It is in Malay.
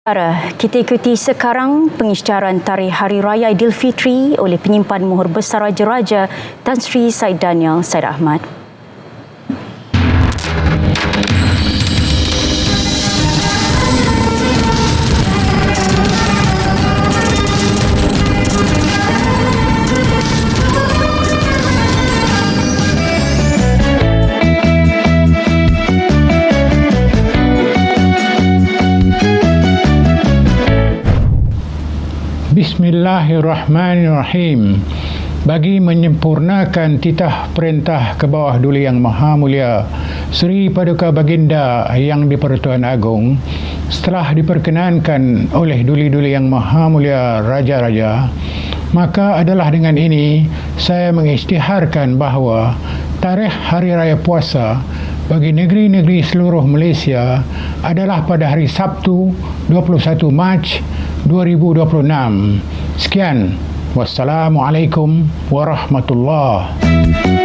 Kita ikuti sekarang pengisytiharan Tarikh Hari Raya Aidilfitri oleh Penyimpan Mohor Besar Raja-Raja Tan Sri Said Daniel Said Ahmad. Bismillahirrahmanirrahim. Bagi menyempurnakan titah perintah ke bawah Duli Yang Maha Mulia Seri Paduka Baginda Yang di-Pertuan Agong, setelah diperkenankan oleh Duli-Duli Yang Maha Mulia Raja-Raja, maka adalah dengan ini saya mengisytiharkan bahawa tarikh Hari Raya Puasa bagi negeri-negeri seluruh Malaysia adalah pada hari Sabtu 21 Mac 2026. Sekian. Wassalamualaikum warahmatullahi